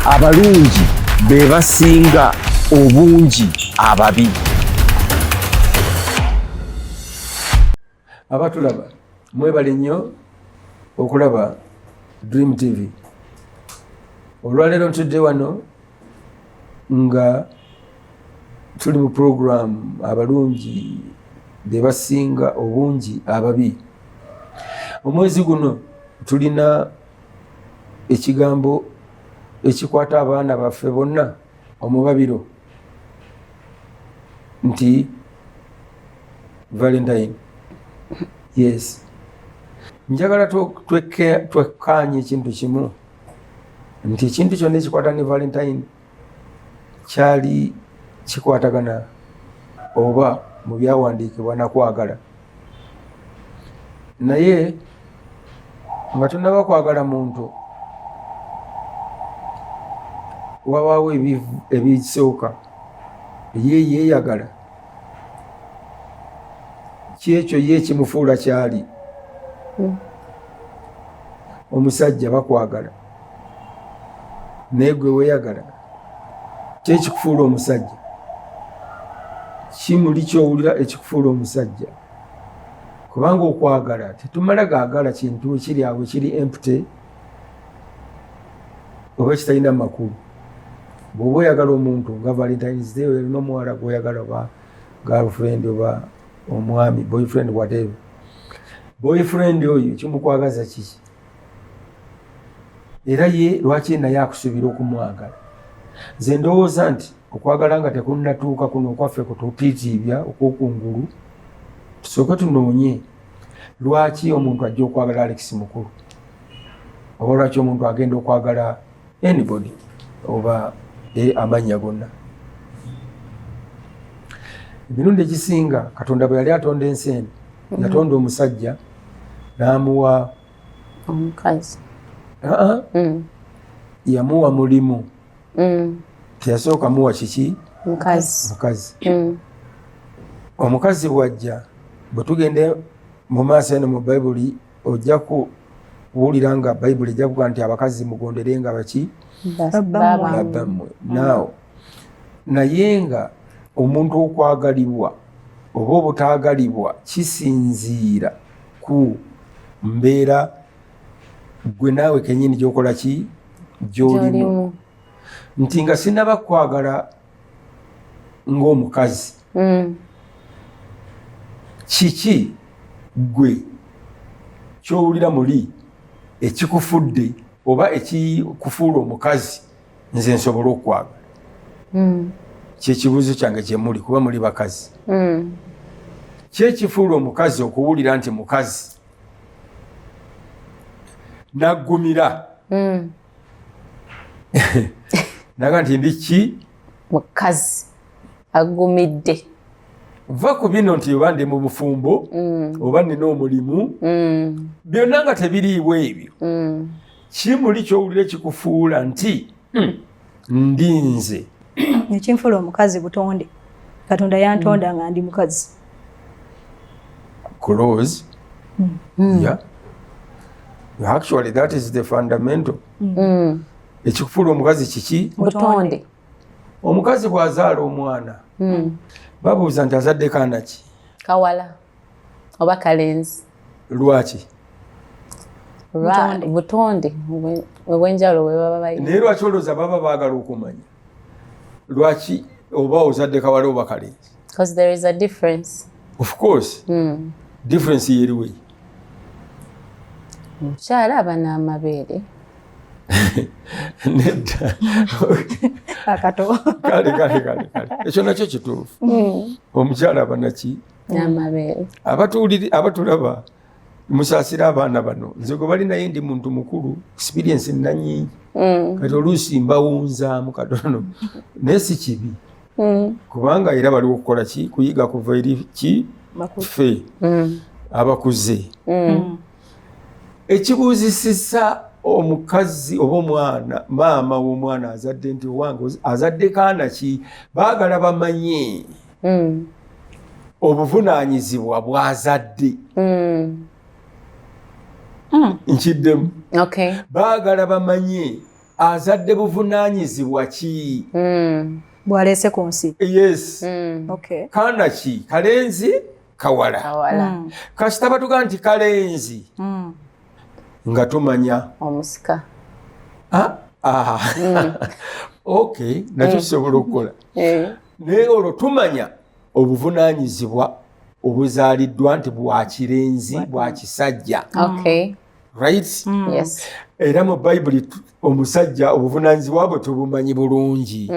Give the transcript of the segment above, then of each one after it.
abalungi be basinga obungi ababi. Abatulaba mwebale nnyo okulaba Dream TV. Olwaleero ntudde wano nga tuli mu program abalungi be basinga obungi ababi. Omwezi guno tulina ekigambo ekikwata abaana baffe bonna omubabiro nti Valentine. Yes. Njagala twekkaanye ekintu kimu nti ekintu kyonna ekikwata ne Valentine kyali kikwatagana oba mu byawandiikibwa nakwagala. Naye nga tonnaba kwagala muntu wabaawo ebisooka ye yeeyagala kyekyo ye kimufuula kyali. Omusajja bakwagala naye gwe weeyagala kyekikufuula omusajja. Kimuli kyowulira ekikufuula omusajja kubanga okwagala tetumala gaagala kintu ekiri awo ekiri empty oba kitalina makulu. Bw'oba oyagala omuntu nga Valentine's Day olina omuwala gw'oyagala oba girlfriend oba omwami boyfriend whatever. Boyfriend oyo kimukwagaza kiki era ye lwaki naye akusuubira okumwagala. Nze ndowooza nti okwagala nga tekunnatuuka kuno okwaffe kututiitiibya okwokungulu tusooke tunoonye lwaki omuntu ajja okwagala Alex mukulu oba lwaki omuntu agenda okwagala anybody oba amannya gonna. Emirundi egisinga Katonda bwe yali atonda ensi eno yatonda omusajja n'amuwa omukazi. Yamuwa mulimu teyasooka muwa kiki mukazi. Omukazi bwajja bwe tugende mu maaso eno mu Bayibuli ojja kuwulira nga Bayibuli ejja kugaa nti abakazi mugonderenga baki babbammwe. Naawo naye nga omuntu okwagalibwa oba obutaagalibwa kisinziira ku mbeera gwe naawe kennyini gyokola ki gy'olimu. Nti nga sinaba kwagala ng'omukazi kiki gwe kyowulira muli ekikufudde oba ekikufuula omukazi nze nsobola okwagala. Kyekibuuzo kyange gye muli kuba muli bakazi. Kyekifuula omukazi okuwulira nti mukazi naggumira naga nti ndi ki mukazi aggumidde. Nva ku bino nti oba ndi mu bufumbo oba nina omulimu byonna nga tebiriibwa ebyo. Kimuli kyowulira ekikufuula nti ndi nze. Ekinfuula omukazi butonde. Katonda yantonda nga ndi mukazi. Close. Yeah. Actually that is the fundamental. Ekikufuula omukazi kiki butonde. Omukazi bw'azaala omwana babuuza nti azadde kaana ki? Kawala oba kalenzi. Lwaki? Butonde obwenjalo bwe baba bayina. Naye lwaki olowooza baba baagala okumanya lwaki oba ozadde kawala oba kalenzi? Because there is a difference. Of course. Difference yeriwe. Omukyala aba n'amabeere. Nedda. Akato. Kale. Ekyo nakyo kituufu. Omukyala aba naki? N'amabeere. Abatulaba musaasira abaana bano. Nze gwe bali naye ndi muntu mukulu, experience nanyingi. Kati oluusi mbawunzaamu katono. Naye si kibi. Kubanga era bali okukola ki? Kuyiga kuva eri ki? Ffe. Abakuze. Ekibuuzisisa omukazi oba omwana maama w'omwana azadde nti wange azadde kaana ki? Baagala bamanye obuvunaanyizibwa bw'azadde. Nkiddemu. Okay. Baagala bamanye azadde buvunaanyizibwa ki bw'aleese ku nsi. yes Okay. kaana ki kalenzi kawala Awala. kasita batuga nti kalenzi nga tumanya Omusika. okay nakyo kisobola okukola Eh. naye olwo tumanya obuvunaanyizibwa obuzaaliddwa nti bwakirenzi bwakisajja Okay. right Yes. era mu bayibuli omusajja obuvunaanyizibwa bwe tubumanyi bulungi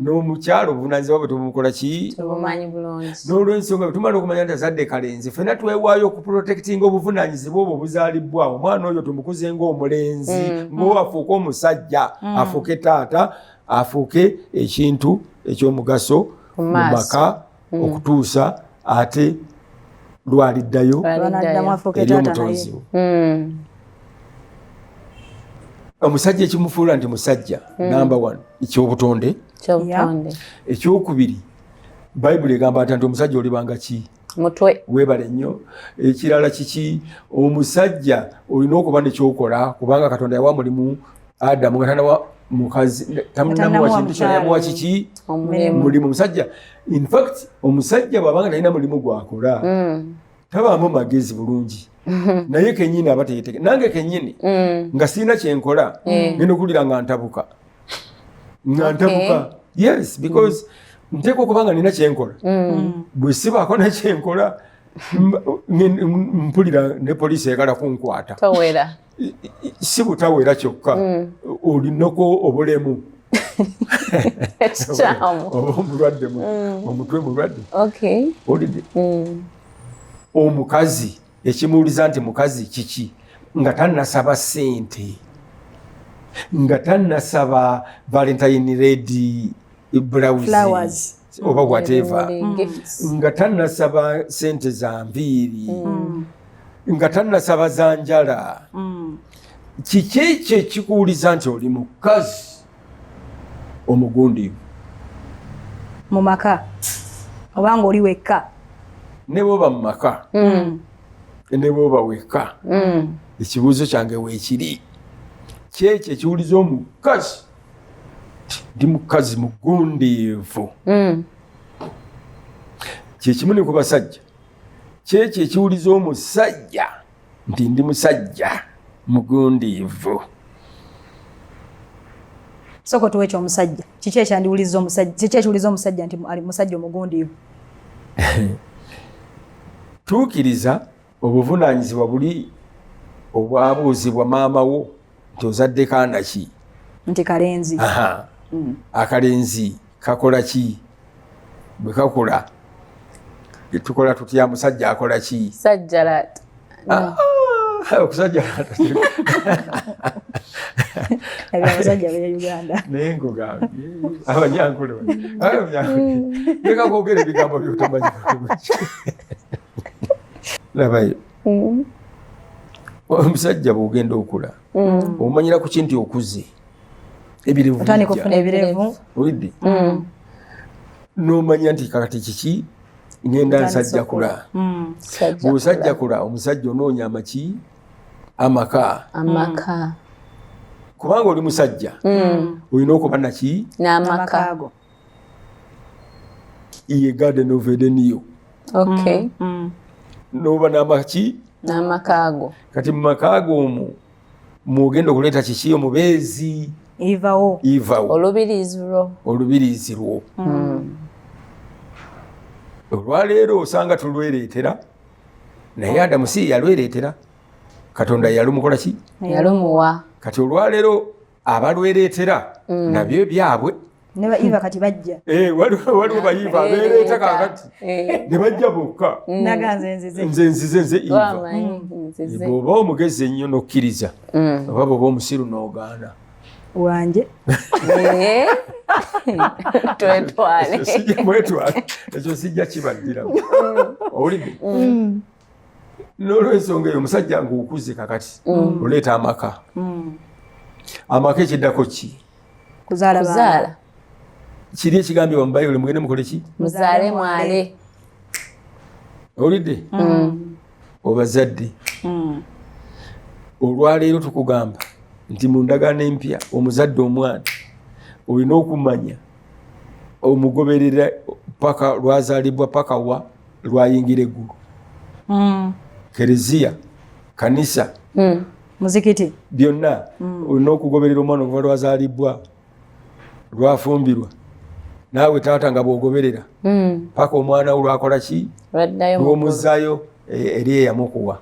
n'omukyalo obuvunaanyizibwa bwe tubumukola ki Tubumanyi bulungi. n'olwensonga bwe tumala okumanya nti azadde kalenzi ffenna twewaayo okuprotectinga obuvunaanyizibwa obwo obuzaalibwa omwana oyo tumukuze ng'omulenzi ng'owo afuuke omusajja afuuke taata afuuke ekintu eky'omugaso mu maka okutuusa ate lwaliddayo Lwanaddamu afuuke eri taata omutonzi naye. we omusajja ekimufuula nti musajja number 1 ekyobutonde Ky'obutonde. ekyokubiri bayibuli egamba nti omusajja olibanga ki Mutwe. weebale nnyo ekirala kiki omusajja olina okuba nekyokola kubanga katonda yawa mulimu adamu nga tanawa mukazi tamunamuwa kintu kyona yamuwa kiki mulimu omusajja in fact omusajja bw'abanga talina mulimu gwakola tabaamu magezi bulungi naye kenyini aba teyeteke nange kenyini nga sirina kyenkola ngenda okuwulira nga ntabuka yes because nteeka okuba nga nina kyenkola bwe sibaako nakyenkola mpulira ne poliisi egala kunkwata Towera. si butawera kyokka olinako obulemu Ekikyamu. oba omulwadde omutwe mulwadde Okay. olidde omukazi ekimuwuliza nti mukazi kiki nga tannasaba ssente nga tannasaba valentine red blouse Flowers. oba whatever Gifts. nga tannasaba ssente za nviiri nga tannasaba za njala kiki ekyo ekikuwuliza nti oli mukazi omugundivu mu maka obanga oli wekka. ne bwoba mu maka ne bwoba wekka ekibuuzo kyange weekiri kyekyo ekiwuliza omukazi ndi mukazi mugundiivu kyekimu ne ku basajja kyekyo ekiwuliza omusajja nti ndi musajja mugundiivu Soko tuwe ekyomusajja kiki ekyandiwuliza omusajja kiki ekiwuliza omusajja nti ali musajja omugundiivu. tuukiriza obuvunaanyizibwa buli obwabuuzibwa maama wo nti ozadde kaana ki nti kalenzi. akalenzi kakola ki bwe kakula tukola tutya musajja akola ki Sajjalat. okusajja Ebyo abasajja b'e Uganda. naye ngugambye abanyankole leka kwogera ebigambo byotamanyi labayo omusajja bw'ogenda okula omanyira ku kinti okuze ebirevu Otandika okufuna ebirevu. olidde n'omanya nti kakati kiki ngenda nsajja kula bw'osajja kula omusajja onoonya amaki amaka Amaka. kubanga oli musajja olina okuba naki N'amaka. Ago. ye garden of Eden Okay. n'oba n'amaki N'amaka ago. kati mu maka ago omwo mwogenda okuleeta kiki omubeezi Ivawo. ivawo Olubirizi lwo. olubiriizi lwo olwaleero osanga tulwereetera naye adamu si yalwereetera katonda yalumukola ki Yalumuwa. kati olwaleero abalwereetera nabyo byabwe Ne ba Iva kati bajja. waliwo bayiva abeereeta kakati ne bajja bokka Naga nze. nze nzize nze iva Twamanyi nzize. bw'oba omugezi ennyo n'okkiriza oba bw'oba omusiru n'ogaana Wanje. Twetwale. mwetwale ekyo sijja kibaddiramu owulidde n'olwensonga eyo omusajja ng'okuze kakati oleeta amaka amaka ekiddako ki Kuzaala baana. Kuzaala. kiri ekigambibwa mu bayibuli mugende mukole ki Muzaale mwale. owulidde obazadde olwaleero tukugamba nti mu ndagaano empya omuzadde omwana olina okumanya omugoberera paka lwazaalibwa paka wa lwayingira eggulu. Kereziya, kanisa, muzikiti, byonna olina okugoberera omwana okuva lwazaalibwa lwafumbirwa naawe taata nga bw'ogoberera paka omwana wo lwakola ki lw'omuzzaayo eri eyamukuwa.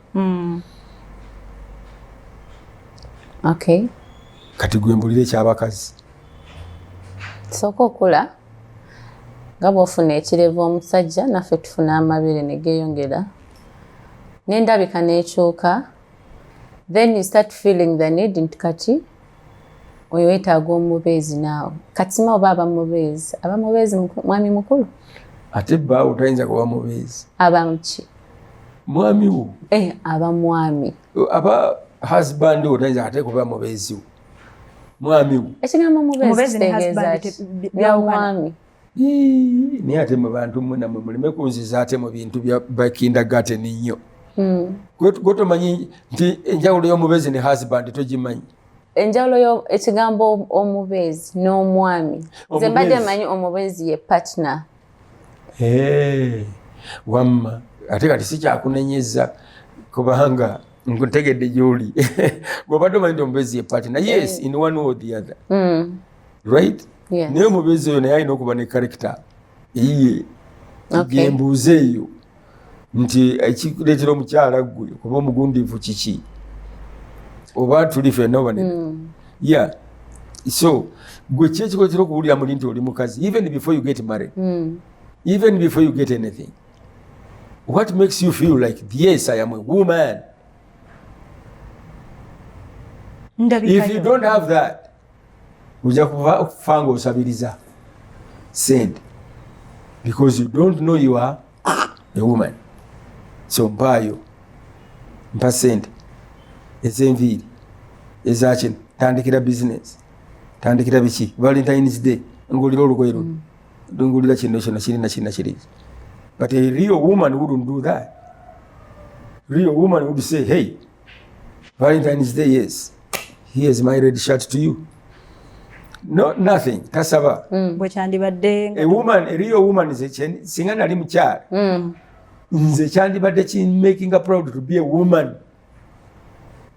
Okay. Kati gwe mbulira ekyabakazi. Sooka okula nga bw'ofuna ekirevu omusajja naffe tufuna amabere ne geeyongera n'endabika n'ekyuka, then you start feeling the need nti kati oyo weetaaga omubeezi naawe. Kati sima oba abamubeezi mwami mukulu ate bbaawe tayinza kuba mubeezi abamuki mwami wo aba mwami aba husband wo tayinza ate kuba mubeezi wo mwami wo. Ekigambo mubeezi kitegeeza bya mwami naye ate mu bantu mmwe nammwe muleme kunziza ate mu bintu bya bakindagateni nnyo. Gotomanyi nti enjawulo y'omubeezi ne husband togimanyi? Enjawulo ekigambo omubeezi n'omwami nze mbadde manyi omubeezi ye partner. Wamma ate kati sikyakunenyeza kubanga nkutegedde gy'oli gwobadde omanyi nti omubeezi ye partner. Yes, in one way or the other. Right? Naye omubeezi oyo naye alina okuba ne character iye gembuuze eyo nti ekireetera omukyala gwe kuba omugundiivu kiki oba tuli ffenna oba yeah. So gwe ki ekikuleetera okuwulira muli nti oli mukazi even before you get married, even before you get anything, what makes you feel like yes I am a woman? If you don't have that ojja kufa ng'osabiriza sente because you don't know you are a woman. So mpaayo mpa sente ez'enviiri ezakino tandikira business tandikira biki Valentine's Day ngulira olugoye luno ngulira kino kirina kiri. But a real woman wouldn't do that. Real woman would say, hey, Valentine's Day, yes, here's my red shirt to you. No, nothing. Tasaba. A real woman is a singa nali mukyala. Nze kyandibadde making her proud to be a woman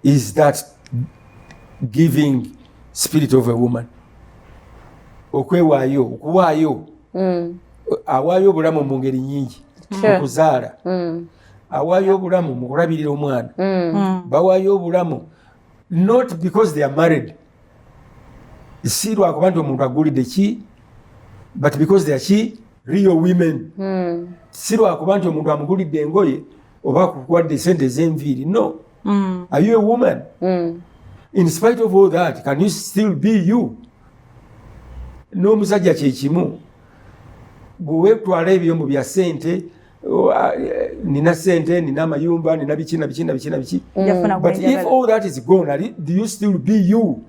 is that giving spirit of a woman. Okwewaayo, okuwaayo. Awaayo obulamu mu ngeri nnyingi. Okuzaala. Awaayo obulamu mu kulabirira omwana. Bawaayo obulamu not because they are married. Si lwakuba nti omuntu agulidde ki, but because they are ki real women. Si lwakuba nti omuntu amugulidde engoye oba kukuwadde sente ez'enviiri. No. Are you a woman? In spite of all that, can you still be you? N'omusajja kye kimu bwe weetwala ebyombo bya sente, nina sente, nina amayumba, nina biki. But if all that is gone, do you still be you?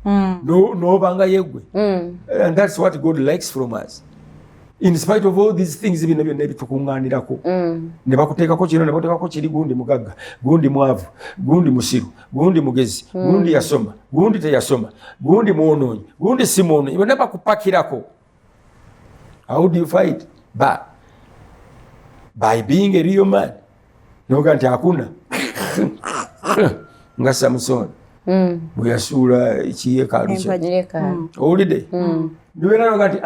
No banga yegwe. And that's what God likes from us. In spite of all these things byonna ebitukuŋŋaanirako ne bakuteekako kino ne bakuteekako kiri, gundi mugagga, gundi mwavu, gundi musiru, gundi mugezi, gundi yasoma, gundi teyasoma, gundi mwonoonyi, gundi si mwonoonyi, byonna bakupakirako. How do you fight? By being a real man. Noga nti hakuna nga Samusoni bwe yasuula ekiyeekaalu kye owulidde nibeera noga nti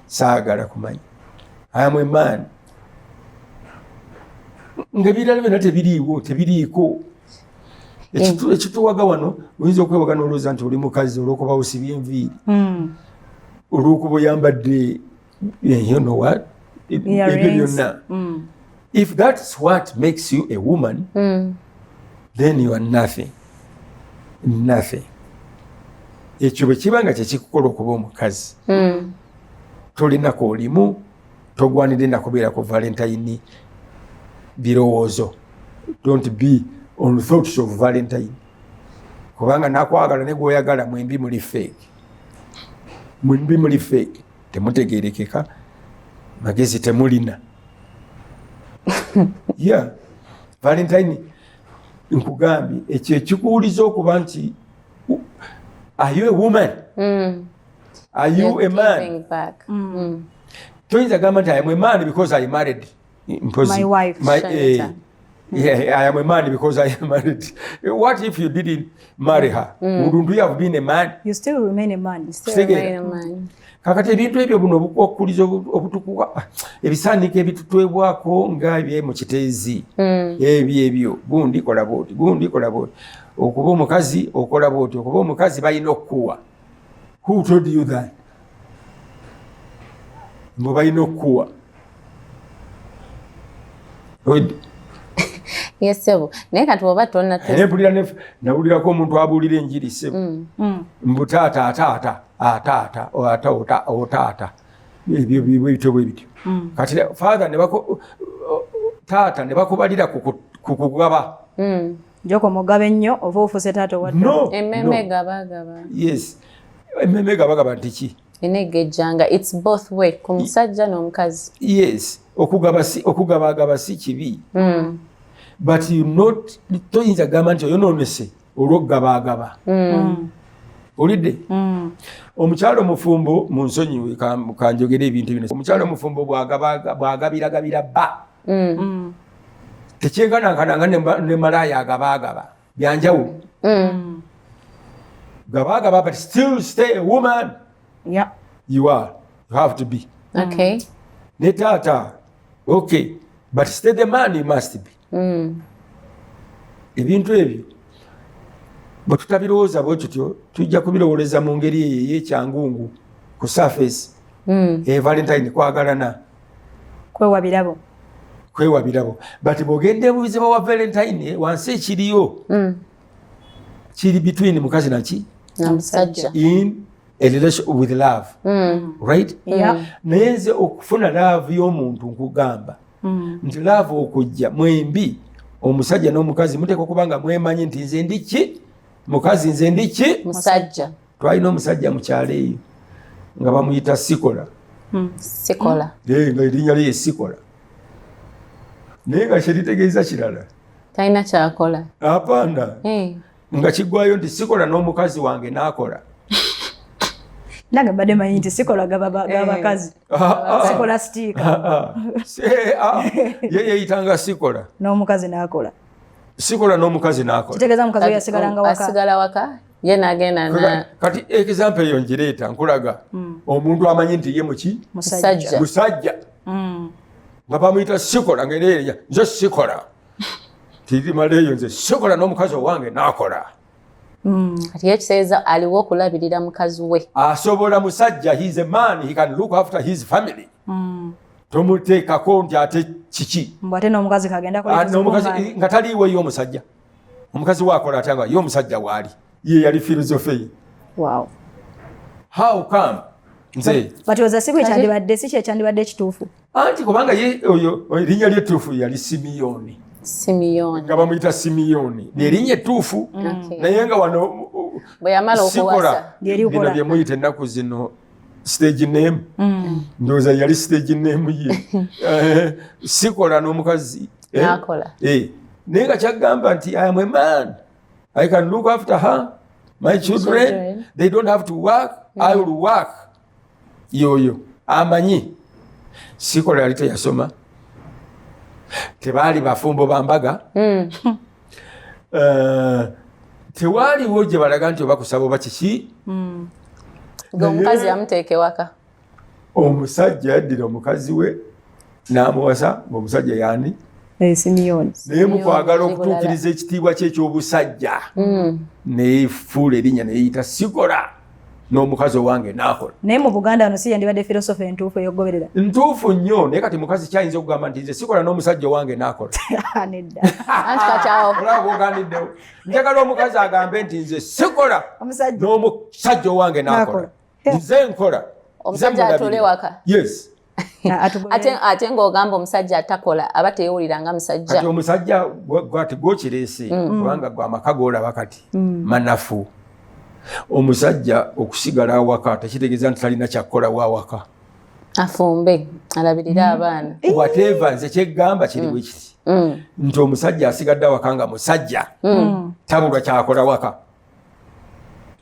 saagala kumanya I am a man. Ng'ebirala byonna tebiriiko. Ekituwaga wano oyinza okwewaga n'olowooza nti oli mukazi olw'okuba osibye enviiri, olw'okuba oyambadde you know what, ebyo byonna. If that's what makes you a woman, then you are nothing. Ekyo bwe kiba nga kyekikukola okuba omukazi, tolinako olimu, togwanidde nakubeera ku Valentine birowoozo. Don't be on thoughts of Valentine. Kubanga nakwagala ne gw'oyagala mwembi muli fake. Temutegeerekeka, magezi temulina. Yeah, Valentine nkugambye ekyo ekikuwuliza okuba nti are you a woman? Are you a man? Toyinza gamba nti I am a man because I married my wife. Yeah, I am a man because I am married. What if you didn't marry her? Wouldn't you have been a man? You still remain a man. Kakati ebintu ebyo buno okukuliza obutukuwa ebisaaniko ebitutwebwako nga bye mu kiteezi ebyo gundi kola bwoti okuba omukazi okola bwoti okuba omukazi balina okukuwa. Who told you that? Mbo balina okukuwa. Yes sebo naye kati oba tonna nawulirako omuntu abuulira enjiri sebo mbu taata ebyo biyitibwa bwe bityo kati father taata ne bakubalira kukugaba joko mugabe ennyo oba ofuse taata wadde emmeme gabagaba. Yes, emmeme gabagaba ntiki enegejjanga it's both way ku musajja n'omukazi. Yes, okugabagaba si kibi. But you not toyinza gamba nti oyonoonese olw'okugabagaba. Olidde omukyalo omufumbo mu nsonyiwe kanjogera ebintu bino. Omukyalo omufumbo bw'agabiragabira bba tekyenkanankananga ne malaaya agabagaba byanjawulo. Gabagaba but still stay a woman. Yeah. You have to be. Okay. Ne taata okay but stay the man you must be. Ebintu ebyo bwe tutabirowooza bwe tutyo tujja kubirowoleza mu ngeri eyo ey'ekyangungu ku surface. Valentine kwagalana kwewa birabo but bw'ogenda mu bizibu wa Valentine wansi ekiriyo kiri between mukazi naki n'omusajja in a relationship with love. Right? Naye nze okufuna love y'omuntu nkugamba nti love okujja mwembi omusajja n'omukazi muteekwa okuba nga mwemanyi nti nze ndiki mukazi nze ndiki musajja. Twalina omusajja mu kyalo eyo nga bamuyita Sikola. Nga erinnya lye Sikola naye nga kyeritegeeza kirala talina kyakola. Apana nga kiggwayo nti Sikola n'omukazi wange n'akola. Nange mbadde manyi nti Sikola gabakazi. Sikola stiika. Ye yeyitanga Sikola. N'omukazi n'akola. Sikola n'omukazi n'akola. Kitegeeza omukazi oyo yasigalanga waka. Asigala waka ye n'agenda na. Kati example eyo ngireeta nkulaga omuntu amanyi nti ye muki musajja. Nga bamuyita Sikola ng'ereeya nze Sikola. Tirimala eyo nze Sikola n'omukazi owange n'akola. Kati yekiseeza aliwo okulabirira mukazi we. Asobola musajja, he is a man, he can look after his family. Tomuteekako nti ate kiki. Mbwate n'omukazi kagenda n'omukazi nga taliiwo yo omusajja. Omukazi waakola atanga yo omusajja waali. Ye yali philosophy ye. Wow. How come? Nze. Batyoza si bwe si kyandibadde ekituufu. Anti kubanga ye oyo erinnya ly'ettuufu yali Simiyoni. Nga bamuyita Simiyoni. Erinnya ettuufu naye nga wano bwe yamala okuwasa bino bye muyita ennaku zino stage name. Ndowooza yali stage name ye. Sikola n'omukazi n'akola. Naye nga kyagamba nti I am a man. I can look after her, my children. They don't have to work. I will work. Yoyo amanyi Sikola yali teyasoma. Tebaali bafumbo bambaga. Tewaaliwo gye balaga nti oba kusaba oba kiki. Omukazi yamuteeke waka. Omusajja yaddira omukazi we n'amuwasa ng'omusajja yaani Simiyoni. Naye mu kwagala okutuukiriza ekitiibwa kye eky'obusajja neefuula erinnya neeyita Sikola n'omukazi owange n'akola. Naye mu Buganda wano si yandibadde filosofe entuufu ey'okugoberera. Ntuufu nnyo naye kati mukazi kyayinza okugamba nti nze Sikola n'omusajja owange n'akola. Nedda. Anti kati awo olaba ogandiddewo. Njagala omukazi agambe nti nze Sikola n'omusajja owange n'akola. Nze nkola. Omusajja atole waka. Yes. Ate ng'ogamba omusajja atakola aba teewulira nga musajja. Kati omusajja gwokireese kubanga gwe amaka g'olaba kati manafu. Omusajja okusigala awaka tekitegeeza nti talina kyakukola wawaka. afumbe alabirira abaana whatever nze kyegamba kiri bwe kiti nti omusajja asigadde awaka nga musajja tabulwa kyakola waka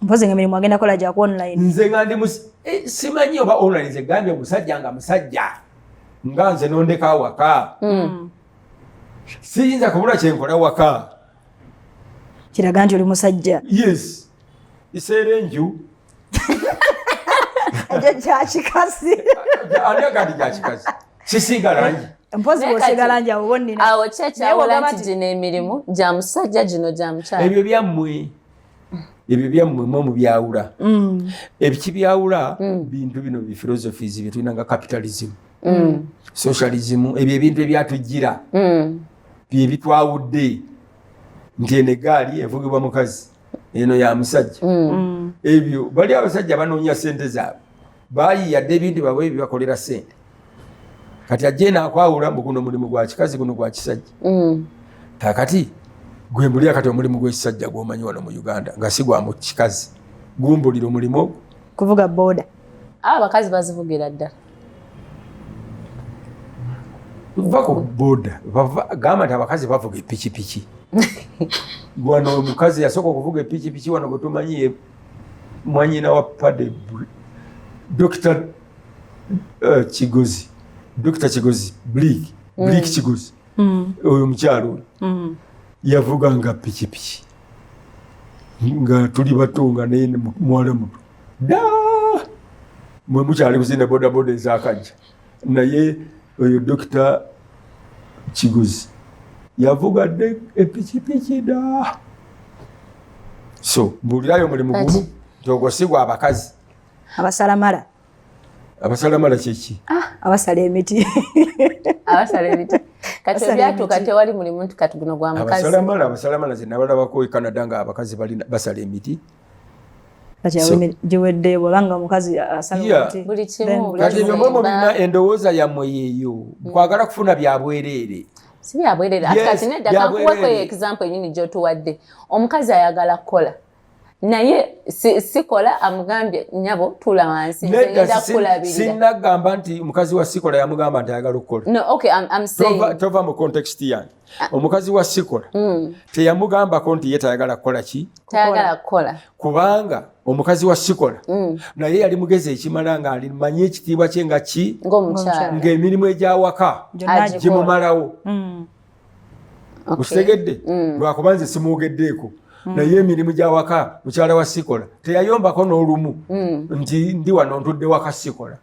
mpozi ng'emirimu agenda kola gyaku online nze nga ndi simanyi oba online nze gambye omusajja nga musajja nga nze nondeka awaka siyinza kubula kyenkola waka kiraga nti oli musajja yes iseera enju ekyo kyakikazi ani agandi gyakikazi sisinga langi mpozi bw'osiga langi awo bonnina awo kyekyawula nti gino emirimu gya musajja gino gya mukyala ebyo byammwe mwe mubyawula ebikibyawula bintu bino philosophies bye tulina nga capitalism socialism ebyo ebintu ebyatujjira bye bitwawudde nti eno egaali evugibwa mukazi eno ya musajja ebyo bali abasajja banoonya sente zaabwe baayiyadde ebintu babwe bibakolera sente kati ajje naakwawula mbu guno mulimu gwa kikazi guno gwa kisajja kakati gwe mbulira kati omulimu gw'ekisajja gw'omanyi wano mu Uganda nga si gwa mu kikazi gumbulira omulimu ogwo kuvuga boda abakazi bazivugira ddala va ku boda gamba nti abakazi bavuga epikipiki wano omukazi yasooka okuvuga epikipiki wano gwe tumanyi mwanyina wa pade Dr. Kigozi Dr. Kigozi Bleak Kigozi oyo mukyalo oyo yavuga nga pikipiki nga tuli batunga naye muwala muto da mwe mukyali kuzina bodaboda ezakajja naye oyo Dr. Kigozi yavuga dde epikipiki da so mbulirayo mulimu gumu nti ogwo si gwa abakazi abasalamala kyeki abasala emiti kati obyatuuka tewali mulimu nti kati guno gwa mukazi abasalamala ze nabalabako e Canada nga abakazi basala emiti giwedde bwobanga omukazi asala emiti buli kimu kati ebyo mwe mulina endowooza yammwe yeeyo kwagala kufuna byabwereere si byabwereere ati kati nedda kankuweko example enyini gy'otuwadde omukazi ayagala kukola naye sikola amugambye nyabo tula wansi ngenda kulabirira sinagamba nti mukazi wa sikola yamugamba nti ayagala okukola no okay I'm saying tova mu context yange omukazi wa sikola teyamugambako nti ye tayagala kukola ki tayagala kukola kubanga omukazi wa sikola naye yali mugezi ekimala nga alimanyi ekitiibwa kye nga ki ng'emirimu egyawaka gimumalawo ukitegedde lwakuba nze simuwogeddeeko naye emirimu gyawaka mukyala wa sikola teyayombako n'olumu nti ndi wano ntudde waka sikola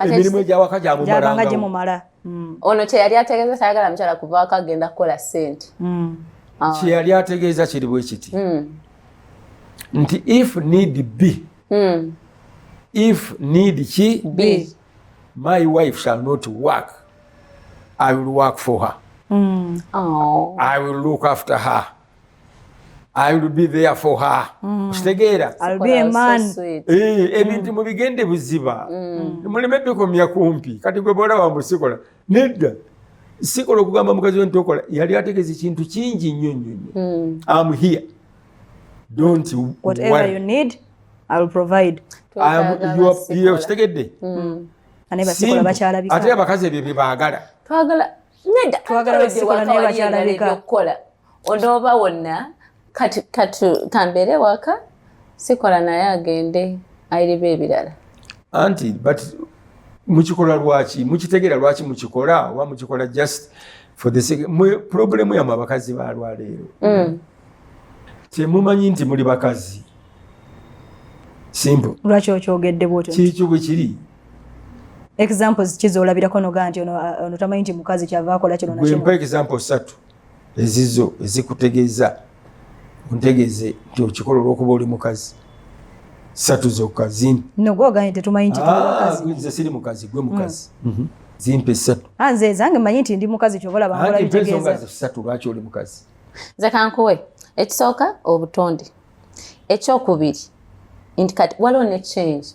emirimu egyawaka gyamumala ono kyeyali ategeeza tayagala mukyala kuva waka agenda kukola ssente kyeyali ategeeza kiri bwe kiti nti if need be if need ki be my wife shall not work I will work for her I will look after her I will be there for her. Kitegeera? I'll be a man. Ebintu mubigende buziba. Muleme bikomya kumpi. Kati gwe bola wa musikola. Nedda. Sikola okugamba mukazi we ntokola. Yali ategeza ekintu kingi nnyo nnyo. I'm here. Don't whatever you need, I will provide. Kitegedde? Ane basikola bakyalabika. Ate abakazi ebyo bye baagala. Twagala basikola naye bakyalabika. Onoba wonna kati kambere waka sikola naye agende ayiribe ebirala anti but mukikola lwaki mukitegeera lwaki mukikola oba mukikola just for the sake problem ya abakazi balwaleero temumanyi nti muli bakazi simple lwaki okyogedde bwotyo kikyo bwe kiri examples kizoolabirako noga nti ono tamanyi nti mukazi kyava akola kino nakino gwempa example 3 ezizo ezikutegeeza ontegeeze nti okikola olw'okuba oli mukazi 3 zokka zimpe nogwoganye tetumanyi nti tuli bakazi nze siri mukazi gwe mukazi zimpe 3 nze zange manyi nti ndi mukazi kyobola bangola bitegeeza 3 lwaki oli mukazi nze kankuwe ekisooka obutonde ekyokubiri nti kati waliwo ne change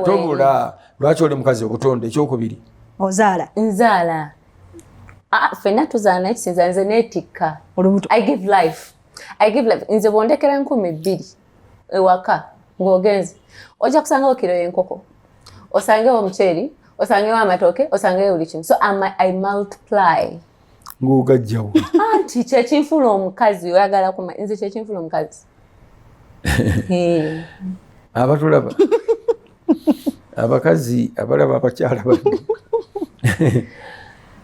tobula lwaki oli mukazi obutonde ekyokubiri ozaala nzaala fenna tuzaala ekisinza nze neetikka I give life nze bondekera 2,000 ewaka ng'ogenze ojja kusangawo kiro y'enkoko osangewo omuceeri osangewo amatooke osangewo buli kimu so I multiply ng'ogajjawo anti kyekinfula omukazi oyagala kumanya nze kyekinfula omukazi abatulaba abakazi abalaba abakyala bano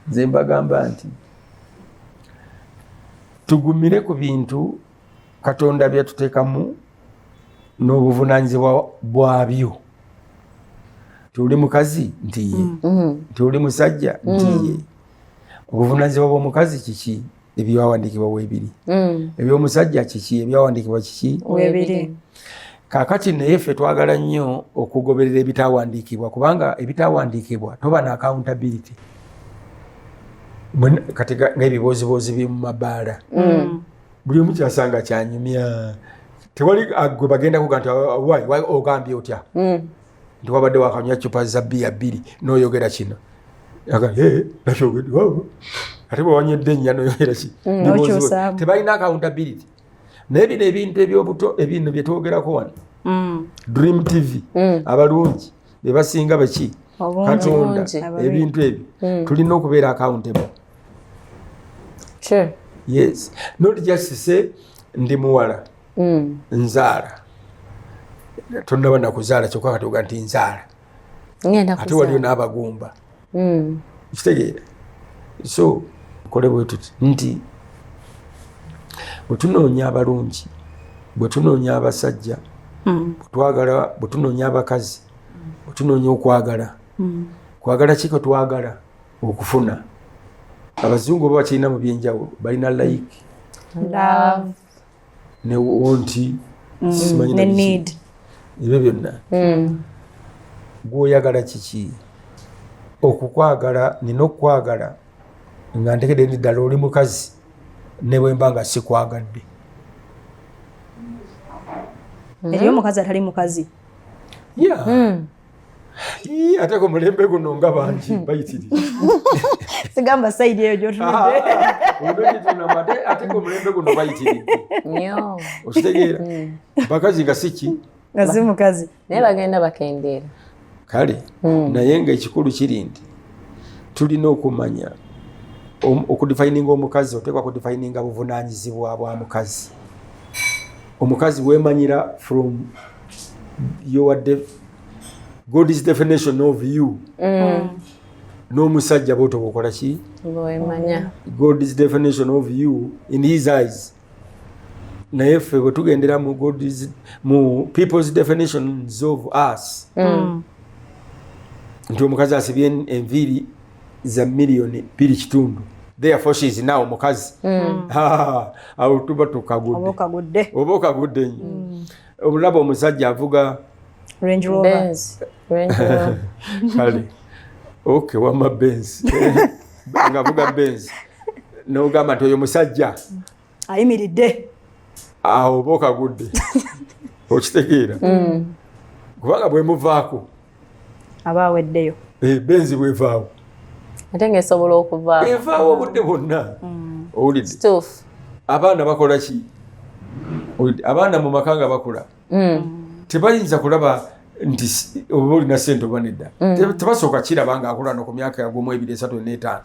nze mbagamba nti tugumire ku bintu Katonda byatuteekamu n'obuvunaanyizibwa bwabyo. Tuli mukazi ntiye, tuli musajja ntiye. Obuvunaanyizibwa bw'omukazi kiki? Ebyawandiikibwa weebiri. Eby'omusajja kiki? Ebyawandiikibwa kiki? Weebiri. Kaakati naye ffe twagala nnyo okugoberera ebitaawandiikibwa kubanga ebitaawandiikibwa toba na accountability. Kati ng'ebibooziboozi by'omu mabaala. Buli omu kyasanga kyanyumya. Tewali gwe bagenda kuga nti wayi ogambye otya. Nti wabadde wakanywa cupa za bbiya 2 n'oyogera kino. Nakyogedde wabo. Ate bwe wanyedde ennya n'oyogera ki. Tebalina accountability. Naye bino ebintu ebyobuto ebintu bye twogerako wano. Dream TV abalungi be basinga baki Katonda ebintu ebyo tulina okubeera accountable. Sure. Yes. Not just say ndi muwala nzaala tonnaba nakuzaala kyokka katuga nti nzaala ate waliyo n'abagumba kitegeera. So kole bwe tuti nti bwe tunoonya abalungi bwe tunoonya abasajja bwe tunoonya abakazi bwe tunoonya okwagala kwagala kiko twagala okufuna. Abazungu bo bakirina mu byenjawulo balina like love ne wanti ne need ebyo byonna gw'oyagala kiki okukwagala nina okukwagala nga ntekedde ndi ddala oli mukazi ne bwe mba nga sikwagadde. Eriyo omukazi atali mukazi. Ate ku mulembe guno nga bangi bayitiriza. Sigamba sayidi eyo gy'otunudde. Ate ku mulembe guno bayitiriza. Okitegeera bakazi nga siki nga si mukazi naye bagenda bakendeera. Kale naye nga ekikulu kiri nti tulina okumanya okudefininga omukazi oteekwa kudefininga buvunaanyizibwa bwa mukazi. Omukazi weemanyira from your God's definition of you. N'omusajja bw'oto bw'okola ki? Bw'emanya. God's definition of you in his eyes. Naye ffe bwe tugendera mu people's definitions of us. Nti omukazi asibye enviiri za miliyoni 2.5. Therefore she is now mukazi. Awo tuba tukagudde. Oba okagudde nnyo. Omulaba omusajja avuga Range Rover. Kale. Okay, wama Benz. Ngavuga Benz. N'ogamba nti oyo musajja ayimiridde. Awo oba okagudde. Okitegeera. Kubanga bwe muvaako aba aweddeyo. Benz bwevaawo. Ate ng'esobola okuvaawo. Evaawo obudde bwonna. Owulidde. Stuff. Abaana bakola ki? Abaana mu maka nga bakula. Tebayinza kulaba nti oba olina ssente oba nedda. Tebasooka kiraba ng'akula no ku myaka yagumu 2-3-4.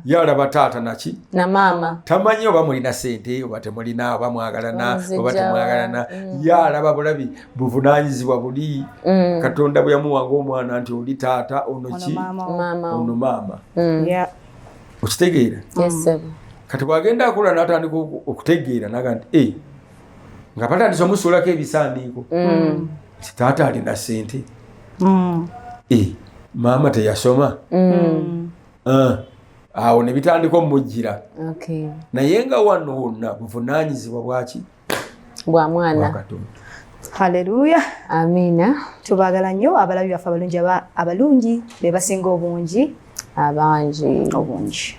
Yalaba taata naki? Na maama. Tamanyi oba mulina ssente oba temulina oba mwagalana oba temwagalana. Yalaba bulabi buvunaanyizibwa buli Katonda bwe yamuwanga omwana nti oli taata ono ki? Ono maama. Okitegeera? Kati bw'agenda akula n'atandika okutegeera naga nti nga batandise omusuulako ebisaaniiko taata alina ssente maama teyasoma awo ne bitandika omujjira naye nga wano wonna buvunaanyizibwa bwaki bwa mwana. Haleluya. Amina. Tubaagala nnyo abalabi baffe abalungi be basinga obungi abangi obungi.